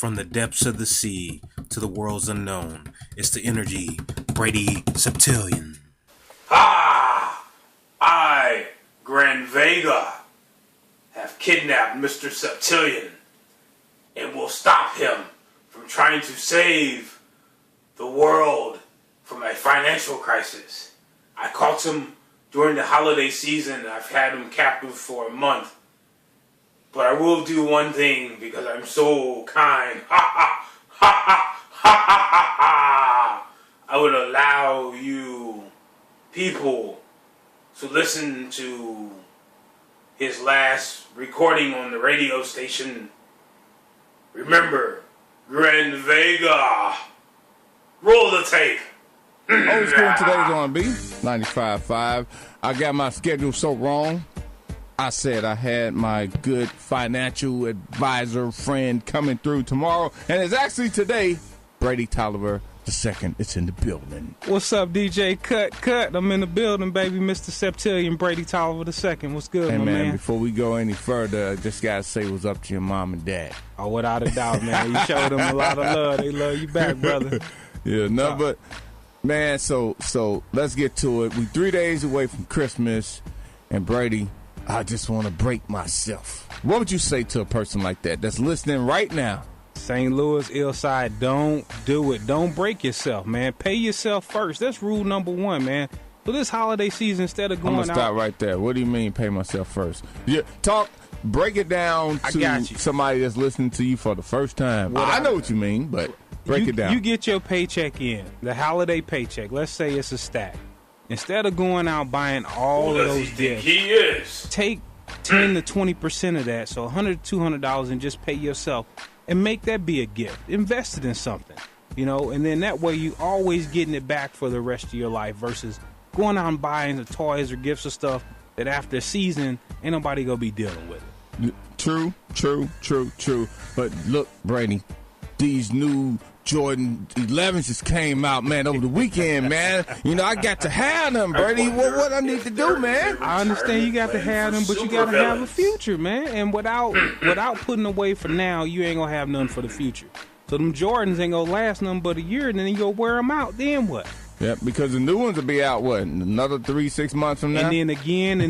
From the depths of the sea to the worlds unknown, it's the energy, Brady Septillion. I, Grand Vega, have kidnapped Mr. Septillion and will stop him from trying to save the world from a financial crisis. I caught him during the holiday season. I've had him captive for a month. But I will do one thing because I'm so kind. I would allow you people to listen to his last recording on the radio station. Remember, Grand Vega. Roll the tape. Old school today's on B 95.5. I got my schedule so wrong. I said I had my good financial advisor friend coming through tomorrow, and it's actually today. Brady Tolliver II is in the building. What's up, DJ? Cut. I'm in the building, baby. Mr. Septillion, Brady Tolliver II. What's good, hey, my man? Before we go any further, I just got to say what's up to your mom and dad. Oh, without a doubt, man. You showed them a lot of love. They love you back, brother. Yeah, no, but, man, so let's get to it. We 3 days away from Christmas, and Brady, I just want to break myself. What would you say to a person like that that's listening right now? St. Louis, Hillside, don't do it. Don't break yourself, man. Pay yourself first. That's rule number one, man. For this holiday season, instead of going out. I'm going to stop right there. What do you mean pay myself first? Yeah, break it down to somebody that's listening to you for the first time. I know what you mean, but break it down. You get your paycheck in, the holiday paycheck. Let's say it's a stack. Instead of going out buying all of those gifts, take 10 to 20% of that, so $100 to $200, and just pay yourself, and make that be a gift. Invest it in something, and then that way you always getting it back for the rest of your life versus going out and buying the toys or gifts or stuff that after a season ain't nobody gonna be dealing with it. True. But look, Brady, these new Jordan 11s just came out, man, over the weekend, man. I got to have them, Brady. What I need to do, man? I understand you got to have them, but you got to have a future, man. And without putting away for now, you ain't going to have none for the future. So them Jordans ain't going to last nothing but a year, and then you go wear them out. Then what? Yeah, because the new ones will be out, another 3-6 months from now? And then again,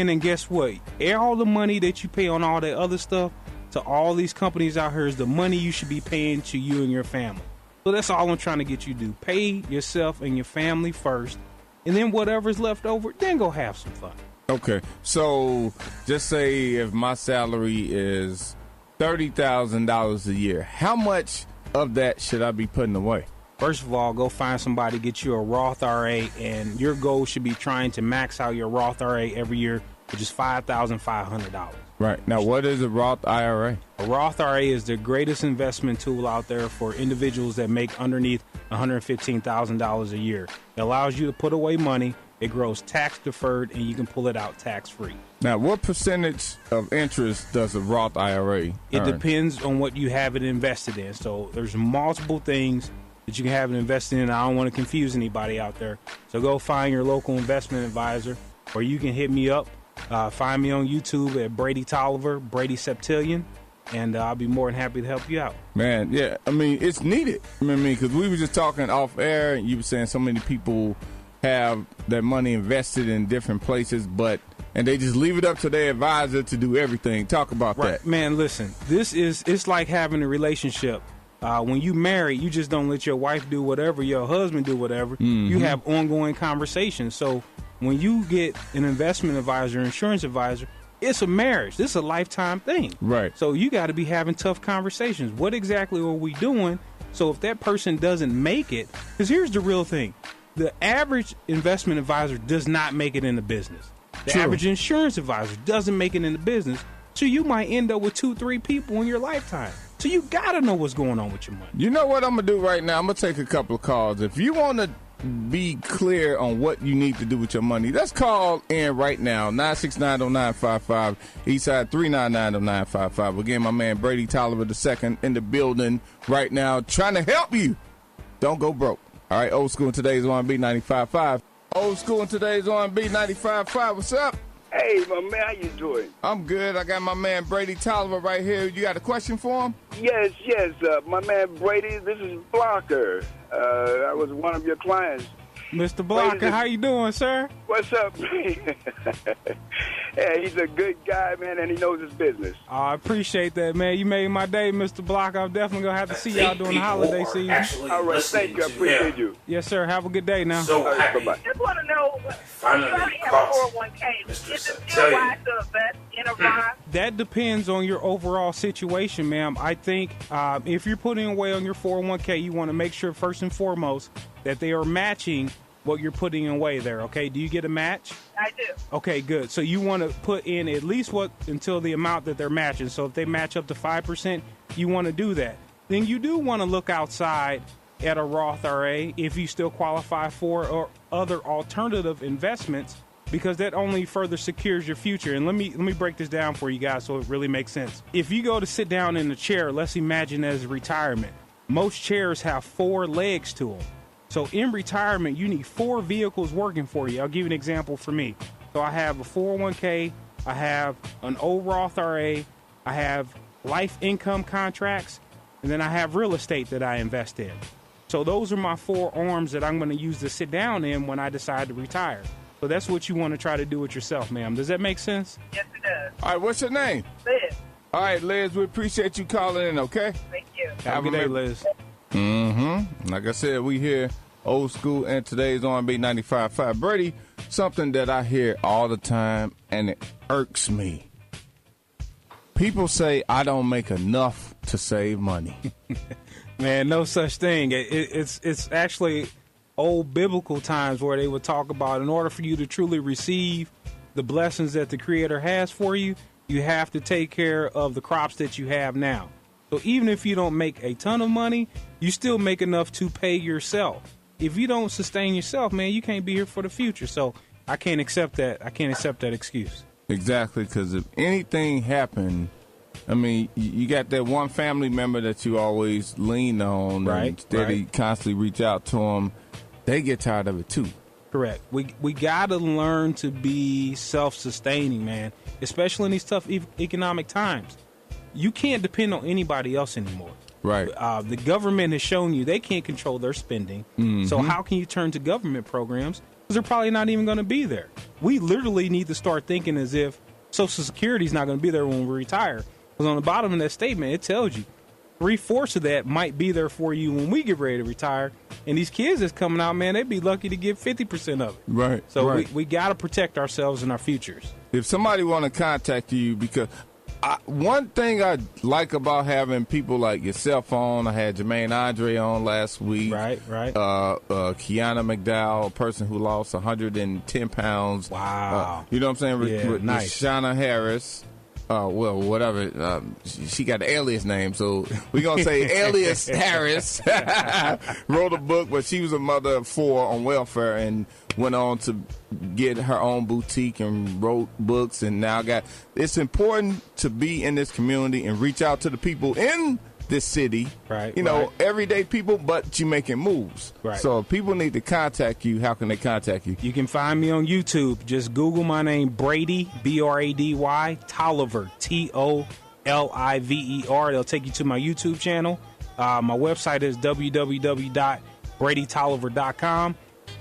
and guess what? All the money that you pay on all that other stuff, to all these companies out here is the money you should be paying to you and your family. So that's all I'm trying to get you to do. Pay yourself and your family first, and then whatever's left over, then go have some fun. Okay, so just say if my salary is $30,000 a year, how much of that should I be putting away? First of all, go find somebody, get you a Roth IRA, and your goal should be trying to max out your Roth IRA every year, which is $5,500. Right. Now, what is a Roth IRA? A Roth IRA is the greatest investment tool out there for individuals that make underneath $115,000 a year. It allows you to put away money. It grows tax deferred, and you can pull it out tax free. Now, what percentage of interest does a Roth IRA earn? It depends on what you have it invested in. So there's multiple things that you can have it invested in. I don't want to confuse anybody out there. So go find your local investment advisor, or you can hit me up. Find me on YouTube at Brady Tolliver, Brady Septillion, and I'll be more than happy to help you out. Man, yeah, I mean, it's needed. Because we were just talking off air, and you were saying so many people have their money invested in different places, and they just leave it up to their advisor to do everything. Talk about that. Man, listen, it's like having a relationship. When you marry, you just don't let your wife do whatever, your husband do whatever. Mm-hmm. You have ongoing conversations. So when you get an investment advisor, insurance advisor, it's a marriage. This is a lifetime thing. Right. So you got to be having tough conversations. What exactly are we doing? So if that person doesn't make it, because here's the real thing. The average investment advisor does not make it in the business. The average insurance advisor doesn't make it in the business. So you might end up with 2-3 people in your lifetime. So you got to know what's going on with your money. You know what I'm going to do right now? I'm going to take a couple of calls. If you want to be clear on what you need to do with your money, let's call in right now. 969-0955, Eastside 399-0955. Again, my man Brady Tolliver II in the building right now trying to help you. Don't go broke. All right, Old School in today's on B 95.5. Old School in today's on B 95.5. What's up? Hey, my man, how you doing? I'm good. I got my man Brady Tolliver right here. You got a question for him? Yes. My man Brady, this is Blocker. I was one of your clients. Mr. Blocker, how you doing, sir? What's up, man? Yeah, he's a good guy, man, and he knows his business. I appreciate that, man. You made my day, Mr. Blocker. I'm definitely going to have to see y'all during the holiday season. All right, thank you. I appreciate you. Yes, sir. Have a good day now. So happy. Bye-bye. Just want to know, Finally you already have caught a 401k. Mr. Is it still Septillion. wise to invest in a Roth? That depends on your overall situation, ma'am. I think if you're putting away on your 401k, you want to make sure first and foremost that they are matching what you're putting away there, okay? Do you get a match? I do. Okay, good. So you want to put in at least until the amount that they're matching. So if they match up to 5%, you want to do that. Then you do want to look outside at a Roth IRA if you still qualify for or other alternative investments, because that only further secures your future. And let me break this down for you guys so it really makes sense. If you go to sit down in a chair, let's imagine as retirement. Most chairs have 4 legs to them. So in retirement, you need 4 vehicles working for you. I'll give you an example for me. So I have a 401k, I have an old Roth IRA, I have life income contracts, and then I have real estate that I invest in. So those are my 4 arms that I'm going to use to sit down in when I decide to retire. So that's what you want to try to do with yourself, ma'am. Does that make sense? Yes, it does. All right, what's your name? Liz, All right, Liz, we appreciate you calling in, okay? thank you. Have a good day, Liz. Like I said, we here old school, and today's R&B 95.5. Brady, something that I hear all the time, and it irks me. People say I don't make enough to save money. Man, no such thing. It's actually old biblical times where they would talk about in order for you to truly receive the blessings that the Creator has for you, you have to take care of the crops that you have now. So even if you don't make a ton of money, you still make enough to pay yourself. If you don't sustain yourself, man, you can't be here for the future. So I can't accept that. I can't accept that excuse. Exactly, because if anything happened, I mean, you got that one family member that you always lean on, Right, and steady, constantly reach out to them. They get tired of it too. Correct. We got to learn to be self-sustaining, man, especially in these tough economic times. You can't depend on anybody else anymore. Right. The government has shown you they can't control their spending. So how can you turn to government programs? Because they're probably not even going to be there. We literally need to start thinking as if Social Security is not going to be there when we retire. Because on the bottom of that statement, it tells you 3/4 of that might be there for you when we get ready to retire. And these kids that's coming out, man, they'd be lucky to get 50% of it. Right. So right. we got to protect ourselves and our futures. If somebody want to contact you, because one thing I like about having people like yourself on, I had Jermaine Andre on last week. Right. Kiana McDowell, a person who lost 110 pounds. Wow. You know what I'm saying? Yeah, nice. Shauna Harris. Well, whatever. She got the alias name, so we're going to say Alias Harris. Wrote a book, but she was a mother of 4 on welfare and went on to get her own boutique and wrote books. And now it's important to be in this community and reach out to the people in this city. Right. You know, everyday people, but you making moves. Right. So if people need to contact you, how can they contact you? You can find me on YouTube. Just Google my name, Brady, B-R-A-D-Y, Tolliver, T-O-L-I-V-E-R. They'll take you to my YouTube channel. My website is www.bradytolliver.com.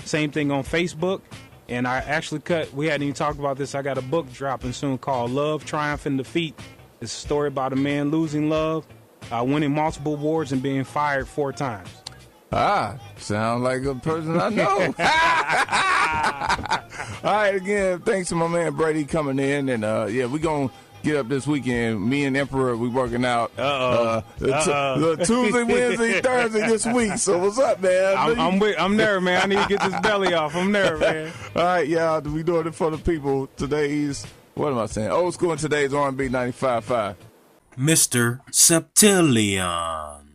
Same thing on Facebook. And I actually we hadn't even talked about this. I got a book dropping soon called Love, Triumph, and Defeat. It's a story about a man losing love, winning multiple awards, and being fired 4 times. Sound like a person I know. All right, again, thanks to my man Brady coming in. And, we're going to get up this weekend. Me and Emperor, we working out Tuesday, Wednesday, Thursday this week. So what's up, man? I'm there, man. I need to get this belly off. I'm there, man. All right, y'all. We doing it for the people. Today's, what am I saying? Old school and today's R&B 95.5. Mr. Septillion.